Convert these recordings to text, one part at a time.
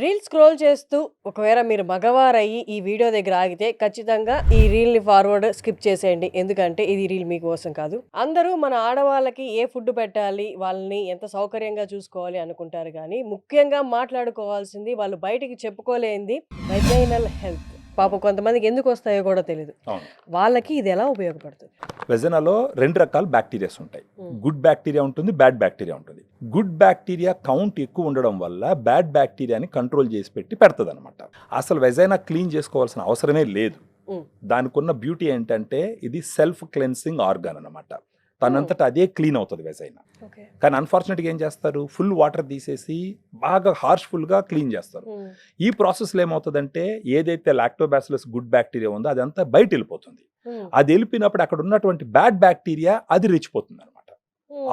Reel scroll చేస్తూ ఒకవేళ మీరు మగవారయ్యి ఈ వీడియో దగ్గర ఆగితే ఖచ్చితంగా ఈ రీల్ని ఫార్వర్డ్ స్కిప్ చేసేయండి. ఎందుకంటే ఇది రీల్ మీకోసం కాదు. అందరూ మన ఆడవాళ్ళకి ఏ ఫుడ్ పెట్టాలి, వాళ్ళని ఎంత సౌకర్యంగా చూసుకోవాలి అనుకుంటారు కానీ ముఖ్యంగా మాట్లాడుకోవాల్సింది వాళ్ళు బయటికి చెప్పుకోలేనిది వెజైనల్ హెల్త్. పాపం కొంతమందికి ఎందుకు వస్తాయో కూడా తెలియదు. వాళ్ళకి ఇది ఎలా ఉపయోగపడుతుంది? వెజనాలో 2 రకాల బ్యాక్టీరియాస్ ఉంటాయి. గుడ్ బ్యాక్టీరియా ఉంటుంది, బ్యాడ్ బ్యాక్టీరియా ఉంటుంది. గుడ్ బ్యాక్టీరియా కౌంట్ ఎక్కువ ఉండడం వల్ల బ్యాడ్ బ్యాక్టీరియాని కంట్రోల్ చేసి పెడుతుంది అనమాట. అసలు వెజైనా క్లీన్ చేసుకోవాల్సిన అవసరమే లేదు. దానికి ఉన్న బ్యూటీ ఏంటంటే ఇది సెల్ఫ్ క్లెన్సింగ్ ఆర్గాన్ అనమాట. తనంతటా అదే క్లీన్ అవుతుంది వెజైనా. కానీ అన్ఫార్చునేట్గా ఏం చేస్తారు, ఫుల్ వాటర్ తీసేసి బాగా హార్ష్ఫుల్గా క్లీన్ చేస్తారు. ఈ ప్రాసెస్లో ఏమవుతుందంటే ఏదైతే లాక్టోబాసిల్లస్ గుడ్ బ్యాక్టీరియా ఉందో అదంతా బయట వెళ్ళిపోతుంది. అది వెళ్ళిపోయినప్పుడు అక్కడ ఉన్నటువంటి బ్యాడ్ బ్యాక్టీరియా అది రెచ్చిపోతుంది అనమాట.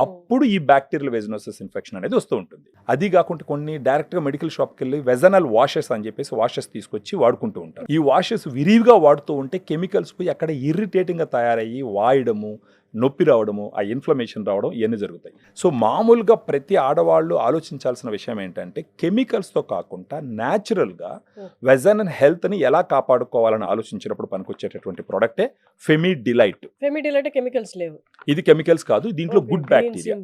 అప్పుడు ఈ బ్యాక్టీరియల్ వెజనోసిస్ ఇన్ఫెక్షన్ అనేది వస్తూ ఉంటుంది. అది కాకుండా కొన్ని డైరెక్ట్గా మెడికల్ షాప్కి వెళ్ళి వెజనల్ వాషెస్ అని చెప్పేసి వాషెస్ తీసుకొచ్చి వాడుకుంటూ ఉంటారు. ఈ వాషెస్ విరివిగా వాడుతూ ఉంటే కెమికల్స్ పోయి అక్కడ ఇరిటేటింగ్గా తయారయ్యి వాయడము, నొప్పి రావడము, ఆ ఇన్ఫ్లమేషన్ రావడం ఇవన్నీ జరుగుతాయి. సో మామూలుగా ప్రతి ఆడవాళ్ళు ఆలోచించాల్సిన విషయం ఏంటంటే కెమికల్స్తో కాకుండా న్యాచురల్గా వెజనల్ హెల్త్ని ఎలా కాపాడుకోవాలని ఆలోచించినప్పుడు పనికొచ్చేటటువంటి ప్రోడక్టే ఫెమి డిలైట్. కెమికల్స్ లేవు, ఇది కెమికల్స్ కాదు, దీంట్లో గుడ్ బ్యాక్టీరియా.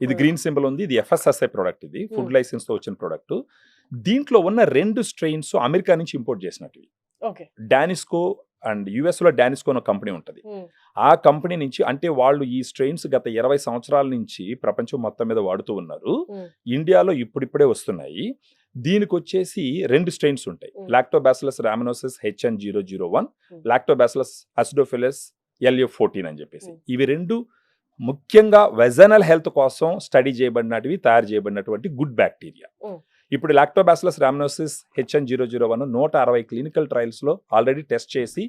ఇది గ్రీన్ సింబల్ ఉంది, ఇది FSSAI ప్రోడక్ట్, ఇది ఫుడ్ లైసెన్స్ తో వచ్చిన ప్రోడక్ట్. దీంట్లో ఉన్న 2 స్ట్రెయిన్స్ అమెరికా నుంచి ఇంపోర్ట్ చేసినట్టు. డానిస్కో అండ్ US లో డానిస్కో అనే కంపెనీ ఉంటుంది. ఆ కంపెనీ నుంచి, అంటే వాళ్ళు ఈ స్ట్రెయిన్స్ గత 20 సంవత్సరాల నుంచి ప్రపంచం మొత్తం మీద వాడుతూ ఉన్నారు. ఇండియాలో ఇప్పుడిప్పుడే వస్తున్నాయి. దీనికి వచ్చేసి 2 స్ట్రెయిన్స్ ఉంటాయి, Lactobacillus రామినోసిస్ HN001, Lactobacillus acidophilus LF14 అని చెప్పేసి. ఇవి 2 ముఖ్యంగా వెజనల్ హెల్త్ కోసం స్టడీ చేయబడినటివి, తయారు చేయబడినటువంటి గుడ్ బ్యాక్టీరియా. ఇప్పుడు లాక్టోబాసిల్లస్ రామినోసిస్ HN001 160 క్లినికల్ ట్రయల్స్ లో ఆల్రెడీ టెస్ట్ చేసి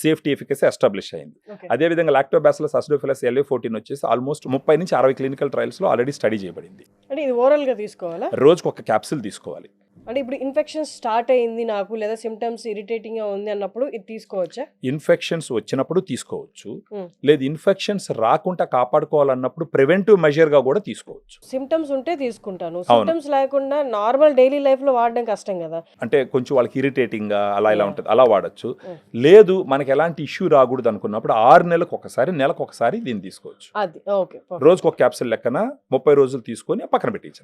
సేఫ్టీ ఎఫికసీ ఎస్టాబ్లిష్ అయింది. అదేవిధంగా లాక్టోబాసిల్లస్ అసిడోఫిలస్ LF14 వచ్చేసి ఆల్మోస్ట్ 30 నుంచి 60 క్లినికల్ ట్రయల్స్ లో ఆల్రెడీ స్టడీ చేయబడింది. అంటే ఇది ఓరల్ గా తీసుకోవాలా? రోజుకు ఒక క్యాప్సూల్ తీసుకోవాలి. అంటే ఇప్పుడు ఇన్ఫెక్షన్ స్టార్ట్ అయింది నాకు, లేదా సిమ్టమ్స్ ఇరిటేటింగ్ గా ఉంది అన్నప్పుడు ఇది తీసుకోవచ్చా? ఇన్ఫెక్షన్స్ వచ్చినప్పుడు తీసుకోవచ్చు, లేదు ఇన్ఫెక్షన్స్ రాకుండా కాపాడుకోవాలన్నప్పుడు ప్రివెంటివ్ మెజర్ గా కూడా తీసుకోవచ్చు. సిమ్టమ్స్ ఉంటే తీసుకుంటాను, సిమ్టమ్స్ లేకుండా నార్మల్ డైలీ లైఫ్ లో వాడడం కష్టం కదా. అంటే కొంచెం వాళ్ళకి ఇరిటేటింగ్ గా అలా ఇలా ఉంటుంది, అలా వాడచ్చు. లేదు మనకి ఎలాంటి ఇష్యూ రాకూడదు అనుకున్నప్పుడు 6 నెలలకు ఒకసారి, నెలకు ఒకసారి దీన్ని తీసుకోవచ్చు. అది ఓకే. రోజుకు ఒక క్యాప్సూల్ లెక్కన 30 రోజులు తీసుకొని పక్కన పెట్టించండి.